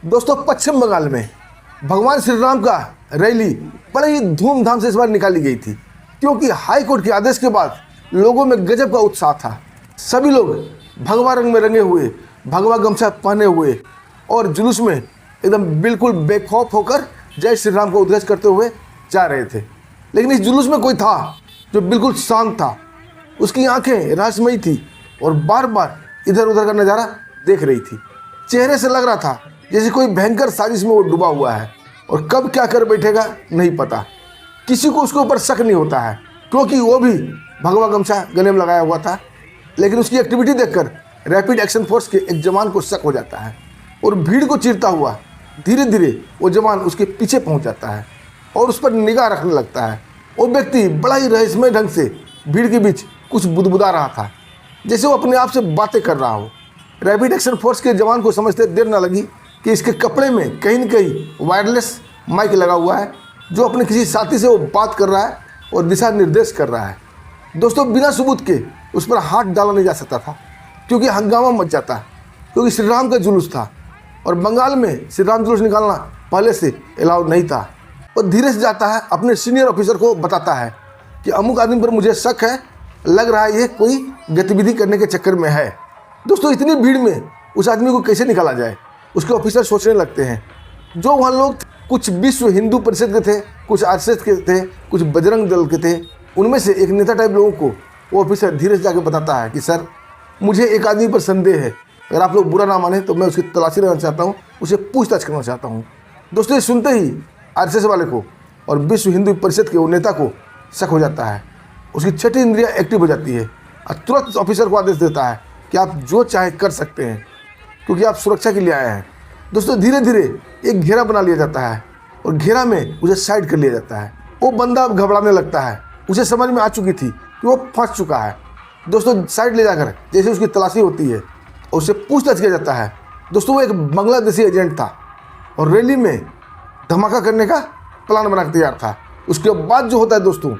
दोस्तों पश्चिम बंगाल में भगवान श्री राम का रैली बड़े ही धूमधाम से इस बार निकाली गई थी, क्योंकि हाई कोर्ट के आदेश के बाद लोगों में गजब का उत्साह था। सभी लोग भगवा रंग में रंगे हुए, भगवा गमछा पहने हुए और जुलूस में एकदम बिल्कुल बेखौफ होकर जय श्री राम को उद्घोष करते हुए जा रहे थे। लेकिन इस जुलूस में कोई था जो बिल्कुल शांत था। उसकी आंखें रहस्यमयी थी और बार बार इधर उधर का नज़ारा देख रही थी। चेहरे से लग रहा था जैसे कोई भयंकर साजिश में वो डूबा हुआ है और कब क्या कर बैठेगा नहीं पता। किसी को उसके ऊपर शक नहीं होता है, क्योंकि वो भी भगवा गमछा गले में लगाया हुआ था। लेकिन उसकी एक्टिविटी देखकर रैपिड एक्शन फोर्स के एक जवान को शक हो जाता है और भीड़ को चीरता हुआ धीरे धीरे वो जवान उसके पीछे पहुंच जाता है और उस पर निगाह रखने लगता है। वो व्यक्ति बड़ा ही रहस्यमय ढंग से भीड़ के बीच कुछ बुदबुदा रहा था, जैसे वो अपने आप से बातें कर रहा हो। रैपिड एक्शन फोर्स के जवान को समझते देर न लगी कि इसके कपड़े में कहीं न कहीं वायरलेस माइक लगा हुआ है, जो अपने किसी साथी से वो बात कर रहा है और दिशा निर्देश कर रहा है। दोस्तों बिना सबूत के उस पर हाथ डाला नहीं जा सकता था, क्योंकि हंगामा मच जाता, क्योंकि श्री राम का जुलूस था और बंगाल में श्री राम जुलूस निकालना पहले से अलाउड नहीं था। वो धीरे से जाता है, अपने सीनियर ऑफिसर को बताता है कि अमुक आदमी पर मुझे शक है, लग रहा है ये कोई गतिविधि करने के चक्कर में है। दोस्तों इतनी भीड़ में उस आदमी को कैसे निकाला जाए, उसके ऑफिसर सोचने लगते हैं। जो वहाँ लोग कुछ विश्व हिंदू परिषद के थे, कुछ आरएसएस के थे, कुछ बजरंग दल के थे, उनमें से एक नेता टाइप लोगों को वो ऑफिसर धीरे से जाकर बताता है कि सर मुझे एक आदमी पर संदेह है, अगर आप लोग बुरा ना माने तो मैं उसकी तलाशी लेना चाहता हूँ, उसे पूछताछ करना चाहता हूँ। दोस्तों ये सुनते ही आरएसएस वाले को और विश्व हिंदू परिषद के वो नेता को शक हो जाता है। उसकी छठी इंद्रिया एक्टिव हो जाती है और तुरंत ऑफिसर को आदेश देता है कि आप जो चाहे कर सकते हैं, क्योंकि आप सुरक्षा के लिए आए हैं। दोस्तों धीरे धीरे एक घेरा बना लिया जाता है और घेरा में उसे साइड कर लिया जाता है। वो बंदा अब घबराने लगता है, उसे समझ में आ चुकी थी कि वो फंस चुका है। दोस्तों साइड ले जाकर जैसे उसकी तलाशी होती है और उसे पूछताछ किया जाता है। दोस्तों वो एक बांग्लादेशी एजेंट था और रैली में धमाका करने का प्लान बना के तैयार था। उसके बाद जो होता है दोस्तों,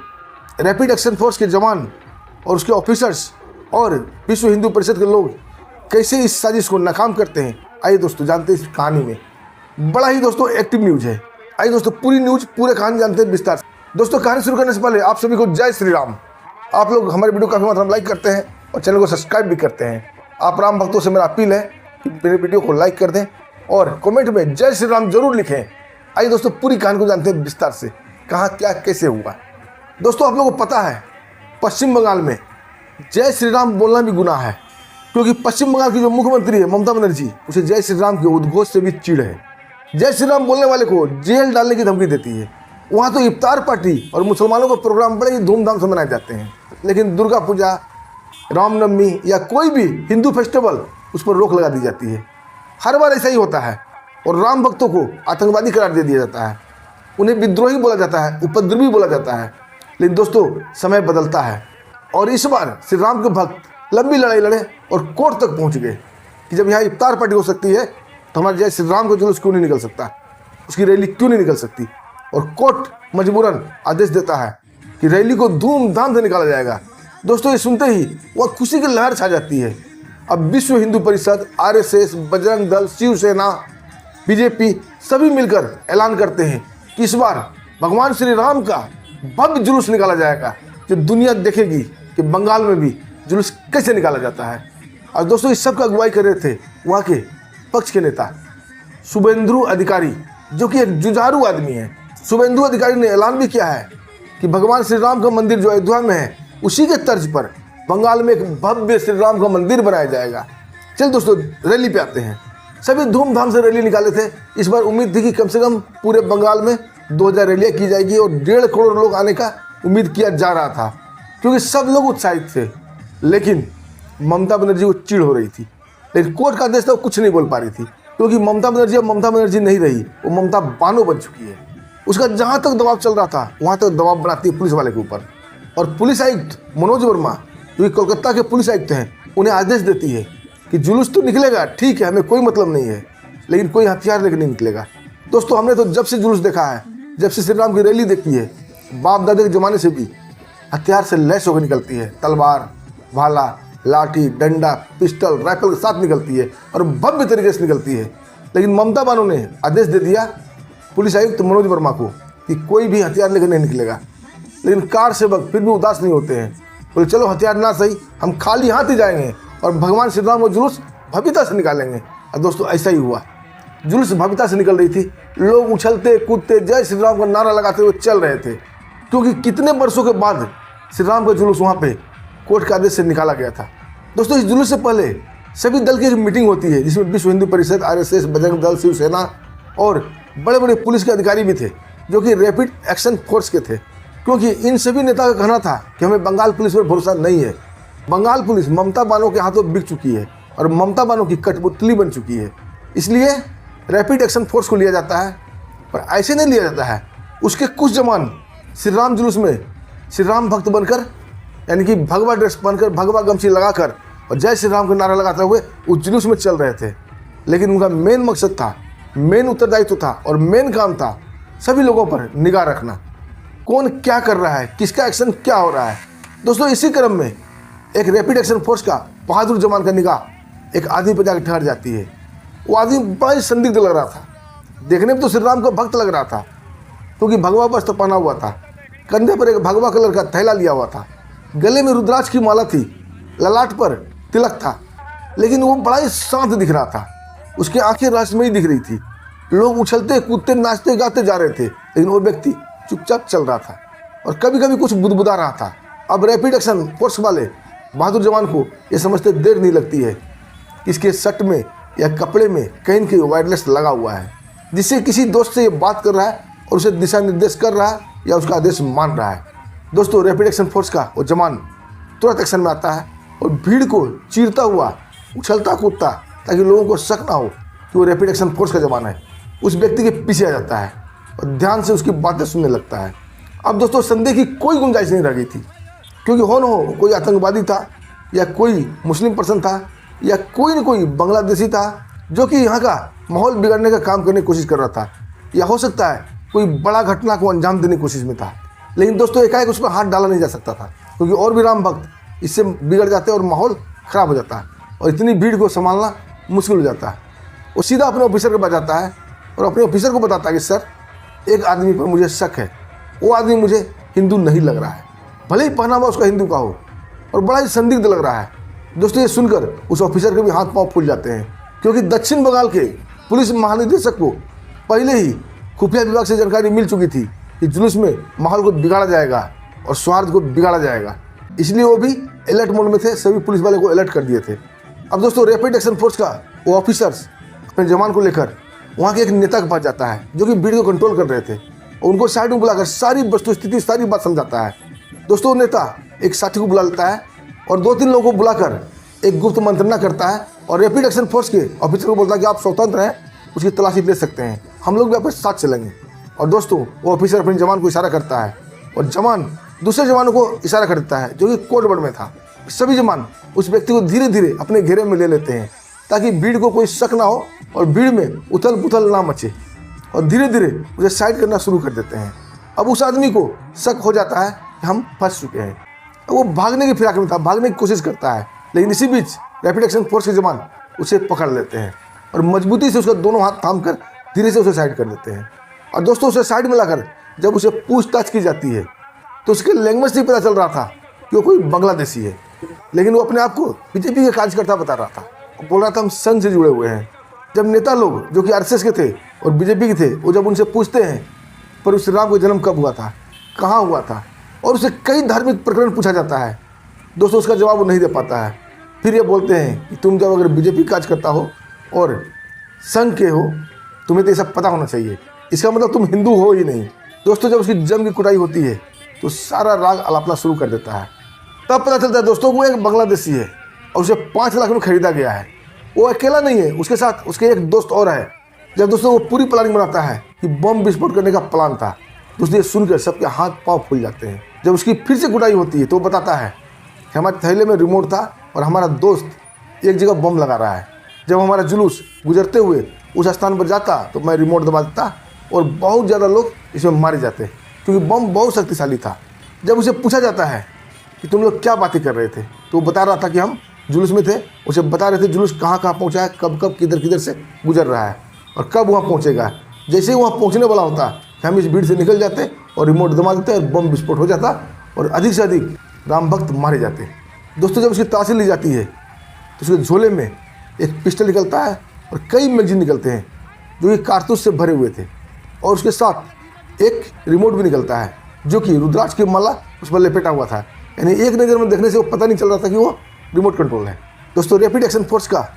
रैपिड एक्शन फोर्स के जवान और उसके ऑफिसर्स और विश्व हिंदू परिषद के लोग कैसे इस साजिश को नाकाम करते हैं, आइए दोस्तों जानते हैं इस कहानी में। बड़ा ही दोस्तों एक्टिव न्यूज है। आइए दोस्तों पूरी न्यूज, पूरे कहानी जानते हैं विस्तार से। दोस्तों कहानी शुरू करने से पहले आप सभी को जय श्री राम। आप लोग हमारे वीडियो काफ़ी मात्रा में लाइक करते हैं और चैनल को सब्सक्राइब भी करते हैं। आप राम भक्तों से मेरा अपील है कि मेरे वीडियो को लाइक कर दें और कमेंट में जय श्री राम जरूर लिखें। आइए दोस्तों पूरी कहानी को जानते हैं विस्तार से, कहाँ क्या कैसे हुआ। दोस्तों आप लोगों को पता है पश्चिम बंगाल में जय श्री राम बोलना भी गुनाह है, क्योंकि पश्चिम बंगाल की जो मुख्यमंत्री है ममता बनर्जी, उसे जय श्री राम के उद्घोष से भी चिढ़ है। जय श्री राम बोलने वाले को जेल डालने की धमकी देती है। वहाँ तो इफ्तार पार्टी और मुसलमानों का प्रोग्राम बड़े ही धूमधाम से मनाए जाते हैं, लेकिन दुर्गा पूजा, रामनवमी या कोई भी हिंदू फेस्टिवल उस पर रोक लगा दी जाती है। हर बार ऐसा ही होता है और राम भक्तों को आतंकवादी करार दे दिया जाता है, उन्हें विद्रोही बोला जाता है, उपद्रवी बोला जाता है। लेकिन दोस्तों समय बदलता है और इस बार श्री राम के भक्त लंबी लड़ाई लड़े और कोर्ट तक पहुंच गए कि जब यहाँ इफ्तार पार्टी हो सकती है तो हमारे जय श्री राम का जुलूस क्यों नहीं निकल सकता, उसकी रैली क्यों नहीं निकल सकती। और कोर्ट मजबूरन आदेश देता है कि रैली को धूमधाम से निकाला जाएगा। दोस्तों ये सुनते ही वह खुशी की लहर छा जाती है। अब विश्व हिंदू परिषद, आरएसएस, बजरंग दल, शिवसेना, बीजेपी सभी मिलकर ऐलान करते हैं कि इस बार भगवान श्री राम का भव्य जुलूस निकाला जाएगा, जो दुनिया देखेगी कि बंगाल में भी जुलूस कैसे निकाला जाता है। और दोस्तों इस सब का अगुवाई कर रहे थे वहाँ के पक्ष के नेता शुभेंदु अधिकारी, जो कि एक जुझारू आदमी है। शुभेंदु अधिकारी ने ऐलान भी किया है कि भगवान श्री राम का मंदिर जो अयोध्या में है, उसी के तर्ज पर बंगाल में एक भव्य श्री राम का मंदिर बनाया जाएगा। चल दोस्तों रैली पे आते हैं। सभी धूमधाम से रैली निकाले थे। इस बार उम्मीद थी कि कम से कम पूरे बंगाल में 2000 रैलियाँ की जाएगी और 1.5 करोड़ लोग आने का उम्मीद किया जा रहा था, क्योंकि सब लोग उत्साहित थे। लेकिन ममता बनर्जी को चिढ़ हो रही थी, लेकिन कोर्ट का आदेश था, कुछ नहीं बोल पा रही थी, क्योंकि ममता बनर्जी अब ममता बनर्जी नहीं रही, वो ममता बानो बन चुकी है। उसका जहाँ तक दबाव चल रहा था वहाँ तक दबाव बनाती है पुलिस वाले के ऊपर। और पुलिस आयुक्त मनोज वर्मा, जो कि कोलकाता के पुलिस आयुक्त हैं, उन्हें आदेश देती है कि जुलूस तो निकलेगा, ठीक है, हमें कोई मतलब नहीं है, लेकिन कोई हथियार लेकर नहीं निकलेगा। दोस्तों हमने तो जब से जुलूस देखा है, जब से श्री राम की रैली देखी है, बाप दादा के ज़माने से भी हथियार से लैस होकर निकलती है। तलवार, भाला, लाठी, डंडा, पिस्टल, राइफल के साथ निकलती है और भव्य तरीके से निकलती है। लेकिन ममता बानो ने आदेश दे दिया पुलिस आयुक्त मनोज वर्मा को कि कोई भी हथियार लेकर नहीं निकलेगा। लेकिन कार सेवक फिर भी उदास नहीं होते हैं, बोले चलो हथियार ना सही, हम खाली हाथ ही जाएंगे और भगवान श्री राम का जुलूस भव्यता से निकालेंगे। और दोस्तों ऐसा ही हुआ, जुलूस भव्यता से निकल रही थी, लोग उछलते कूदते जय श्री राम का नारा लगाते हुए चल रहे थे, क्योंकि कितने वर्षों के बाद श्री राम का जुलूस वहाँ पे कोर्ट के आदेश से निकाला गया था। दोस्तों इस जुलूस से पहले सभी दल की एक मीटिंग होती है जिसमें विश्व हिंदू परिषद, RSS, बजरंग दल, शिवसेना और बड़े बड़े पुलिस के अधिकारी भी थे जो कि रैपिड एक्शन फोर्स के थे, क्योंकि इन सभी नेताओं का कहना था कि हमें बंगाल पुलिस पर भरोसा नहीं है। बंगाल पुलिस ममता बानो के हाथों बिक चुकी है और ममता बानो की कठपुतली बन चुकी है, इसलिए रैपिड एक्शन फोर्स को लिया जाता है। पर ऐसे नहीं लिया जाता है, उसके कुछ जवान श्री राम जुलूस में श्री राम भक्त बनकर, यानी कि भगवा ड्रेस पहनकर, भगवा गमछी लगाकर और जय श्री राम का नारा लगाते हुए उस जुलूस में चल रहे थे। लेकिन उनका मेन मकसद था, मेन उत्तरदायित्व था और मेन काम था सभी लोगों पर निगाह रखना, कौन क्या कर रहा है, किसका एक्शन क्या हो रहा है। दोस्तों इसी क्रम में एक रैपिड एक्शन फोर्स का बहादुर जवान का निगाह एक आदमी पर जाकर ठहर जाती है। वो आदमी बड़ा ही संदिग्ध लग रहा था, देखने में तो श्री राम का भक्त लग रहा था, क्योंकि भगवा वस्त्र पहना हुआ था, कंधे पर एक भगवा कलर का थैला लिया हुआ था, गले में रुद्राक्ष की माला थी, ललाट पर तिलक था, लेकिन वो बड़ा ही शांत दिख रहा था। उसकी आंखें रहस्यमयी दिख रही थी। लोग उछलते कूदते नाचते गाते जा रहे थे, लेकिन वो व्यक्ति चुपचाप चल रहा था और कभी कभी कुछ बुदबुदा रहा था। अब रैपिड एक्शन फोर्स वाले बहादुर जवान को ये समझते देर नहीं लगती है कि इसके शर्ट में या कपड़े में कहीं न कहीं वायरलेस लगा हुआ है, जिससे किसी दोस्त से ये बात कर रहा है और उसे दिशा निर्देश कर रहा है या उसका आदेश मान रहा है। दोस्तों रैपिड एक्शन फोर्स का वो जवान तुरंत एक्शन में आता है और भीड़ को चीरता हुआ उछलता कूदता, ताकि लोगों को शक ना हो कि वो रैपिड एक्शन फोर्स का जवान है, उस व्यक्ति के पीछे आ जाता है और ध्यान से उसकी बातें सुनने लगता है। अब दोस्तों संदेह की कोई गुंजाइश नहीं रह गई थी, क्योंकि हो न हो कोई आतंकवादी था या कोई मुस्लिम पर्सन था या कोई न कोई बांग्लादेशी था जो कि यहाँ का माहौल बिगाड़ने का काम करने की कोशिश कर रहा था, या हो सकता है कोई बड़ा घटना को अंजाम देने की कोशिश में था। लेकिन दोस्तों एकाएक उस पर हाथ डाला नहीं जा सकता था, क्योंकि और भी राम भक्त इससे बिगड़ जाते हैं और माहौल ख़राब हो जाता है और इतनी भीड़ को संभालना मुश्किल हो जाता है। वो सीधा अपने ऑफिसर के पास जाता है और अपने ऑफिसर को बताता है कि सर एक आदमी पर मुझे शक है, वो आदमी मुझे हिंदू नहीं लग रहा है, भले ही पहनावा उसका हिंदू का हो और बड़ा ही संदिग्ध लग रहा है। दोस्तों ये सुनकर उस ऑफिसर के भी हाथ पांव फूल जाते हैं, क्योंकि दक्षिण बंगाल के पुलिस महानिदेशक को पहले ही खुफिया विभाग से जानकारी मिल चुकी थी कि जुलूस में माहौल को बिगाड़ा जाएगा और स्वार्थ को बिगाड़ा जाएगा, इसलिए वो भी अलर्ट मोड में थे, सभी पुलिस वाले को अलर्ट कर दिए थे। अब दोस्तों रैपिड एक्शन फोर्स का वो ऑफिसर्स अपने जवान को लेकर वहाँ के एक नेता के पास जाता है जो कि भीड़ को कंट्रोल कर रहे थे, और उनको साइड में बुलाकर सारी वस्तुस्थिति सारी बात समझाता है। दोस्तों नेता एक साथी को बुला लेता है और 2-3 लोगों को बुलाकर एक गुप्त मंत्रणा करता है और रैपिड एक्शन फोर्स के ऑफिसर को बोलता है कि आप स्वतंत्र हैं, उसकी तलाशी ले सकते हैं, हम लोग भी आपके साथ चलेंगे। और दोस्तों वो ऑफिसर अपने जवान को इशारा करता है और जवान दूसरे जवानों को इशारा कर देता है जो कि कोड वर्ड में था। सभी जवान उस व्यक्ति को धीरे धीरे अपने घेरे में ले लेते हैं ताकि भीड़ को कोई शक ना हो और भीड़ में उथल पुथल ना मचे, और धीरे धीरे उसे साइड करना शुरू कर देते हैं। अब उस आदमी को शक हो जाता है कि हम फंस चुके हैं। अब वो भागने की फिराक में था, भागने की कोशिश करता है, लेकिन इसी बीच रैपिड एक्शन फोर्स के जवान उसे पकड़ लेते हैं और मजबूती से उसका दोनों हाथ थाम कर धीरे से उसे साइड कर देते हैं। और दोस्तों उसे साइड में लाकर जब उसे पूछताछ की जाती है तो उसके लैंग्वेज से पता चल रहा था कि वो कोई बांग्लादेशी है, लेकिन वो अपने आप को बीजेपी के कार्यकर्ता बता रहा था, बोल रहा था हम संघ से जुड़े हुए हैं। जब नेता लोग जो कि RSS के थे और बीजेपी के थे, वो जब उनसे पूछते हैं पर उस राम का जन्म कब हुआ था, कहाँ हुआ था, और उसे कई धार्मिक प्रकरण पूछा जाता है, दोस्तों उसका जवाब वो नहीं दे पाता है। फिर ये बोलते हैं कि तुम जब अगर बीजेपी कार्यकर्ता हो और संघ के हो, तुम्हें तो ये सब पता होना चाहिए, इसका मतलब तुम हिंदू हो ही नहीं। दोस्तों जब उसकी जम की कुटाई होती है तो सारा राग अलापना शुरू कर देता है। तब पता चलता है दोस्तों वो एक बांग्लादेशी है और उसे 5 लाख में खरीदा गया है। वो अकेला नहीं है, उसके साथ उसके एक दोस्त और है। जब दोस्तों वो पूरी प्लानिंग बनाता है कि बम विस्फोट करने का प्लान था, दोस्तों ये सुनकर सबके हाथ पांव फूल जाते हैं। जब उसकी फिर से कुटाई होती है तो वो बताता है कि हमारे थैले में रिमोट था और हमारा दोस्त एक जगह बम लगा रहा है, जब हमारा जुलूस गुजरते हुए उस स्थान पर जाता तो मैं रिमोट दबा देता और बहुत ज़्यादा लोग इसमें मारे जाते, क्योंकि बम बहुत शक्तिशाली था। जब उसे पूछा जाता है कि तुम लोग क्या बातें कर रहे थे, तो वो बता रहा था कि हम जुलूस में थे, उसे बता रहे थे जुलूस कहाँ कहाँ पहुँचा है, कब कब किधर किधर से गुजर रहा है। और कब वहाँ पहुँचेगा। जैसे ही वहाँ पहुँचने वाला होता हम इस भीड़ से निकल जाते और रिमोट दबा देते और बम विस्फोट हो जाता और अधिक से अधिक राम भक्त मारे जाते। दोस्तों, जब उसकी तलाशी ली जाती है तो उसके झोले में एक पिस्टल निकलता है और कई मैगजीन निकलते हैं जो कि कारतूस से भरे हुए थे, और उसके साथ एक रिमोट भी निकलता है जो कि रुद्राक्ष की माला उस पर लपेटा हुआ था। यानी एक नज़र में देखने से वो पता नहीं चल रहा था कि वो रिमोट कंट्रोल है। दोस्तों, रैपिड एक्शन फोर्स का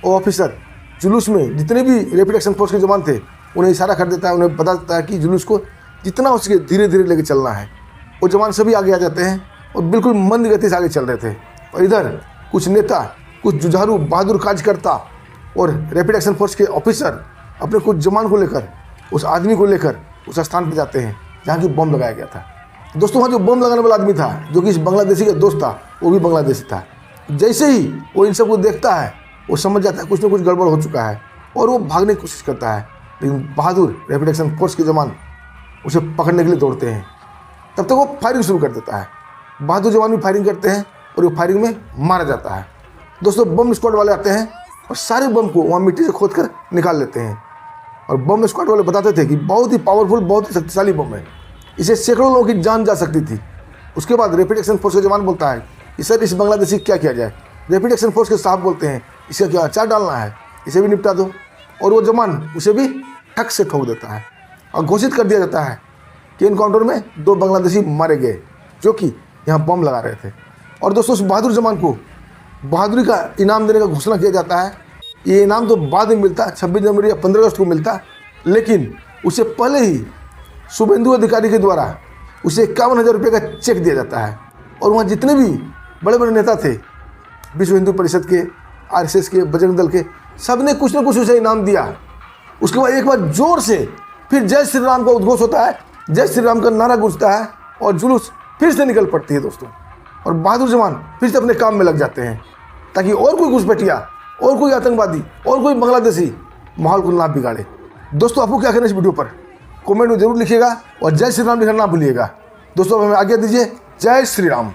वो ऑफिसर जुलूस में जितने भी रैपिड एक्शन फोर्स के जवान थे उन्हें इशारा कर देता है, उन्हें बता देता है कि जुलूस को जितना हो सके धीरे धीरे लेके चलना है। वो जवान सभी आगे आ जाते हैं और बिल्कुल मंद गति से आगे चल रहे थे, और इधर कुछ नेता, कुछ जुझारू बहादुर कार्यकर्ता और रैपिड एक्शन फोर्स के ऑफिसर अपने कुछ जवान को लेकर, उस आदमी को लेकर उस स्थान पर जाते हैं जहाँ की बम लगाया गया था। दोस्तों, वहाँ जो बम लगाने वाला आदमी था जो कि इस बांग्लादेशी का दोस्त था, वो भी बांग्लादेशी था। जैसे ही वो इन सबको देखता है वो समझ जाता है कुछ न कुछ गड़बड़ हो चुका है और वो भागने की कोशिश करता है, लेकिन बहादुर रैपिड एक्शन फोर्स के जवान उसे पकड़ने के लिए दौड़ते हैं। तब तक वो फायरिंग शुरू कर देता है। बहादुर जवान भी फायरिंग करते हैं और वो फायरिंग में मारा जाता है। दोस्तों, बम स्क्वाड वाले आते हैं और सारे बम को वहाँ मिट्टी से खोद कर निकाल लेते हैं, और बम स्क्वाड वाले बताते थे कि बहुत ही पावरफुल, बहुत ही शक्तिशाली बम है, इसे सैकड़ों लोगों की जान जा सकती थी। उसके बाद रैपिड एक्शन फोर्स का जवान बोलता है कि सर, इस बांग्लादेशी क्या किया जाए। रैपिड एक्शन फोर्स के साहब बोलते हैं इसका क्या अचार डालना है, इसे भी निपटा दो। और वो जवान उसे भी ठक से ठोक देता है और घोषित कर दिया जाता है कि एनकाउंटर में 2 बांग्लादेशी मारे गए जो कि यहाँ बम लगा रहे थे। और दोस्तों, उस बहादुर जवान को बहादुरी का इनाम देने का घोषणा किया जाता है। ये इनाम तो बाद में मिलता, 26 जनवरी या 15 अगस्त को मिलता, लेकिन उसे पहले ही शुभेंदु अधिकारी के द्वारा उसे 51,000 रुपये का चेक दिया जाता है। और वहाँ जितने भी बड़े बड़े नेता थे, विश्व हिंदू परिषद के, RSS के, बजरंग दल के, सब ने कुछ न कुछ उसे इनाम दिया। उसके बाद एक बार जोर से फिर जय श्री राम का उद्घोष होता है, जय श्री राम का नारा गूंजता है और जुलूस फिर से निकल पड़ती है दोस्तों। और बहादुर जवान फिर से अपने काम में लग जाते हैं ताकि और कोई घुसपैठिया, और कोई आतंकवादी, और कोई बांग्लादेशी माहौल को ना बिगाड़े। दोस्तों, आपको क्या कहना है इस वीडियो पर कमेंट में जरूर लिखिएगा और जय श्री राम लिखना ना भूलिएगा। दोस्तों, हमें आज्ञा दीजिए। जय श्री राम।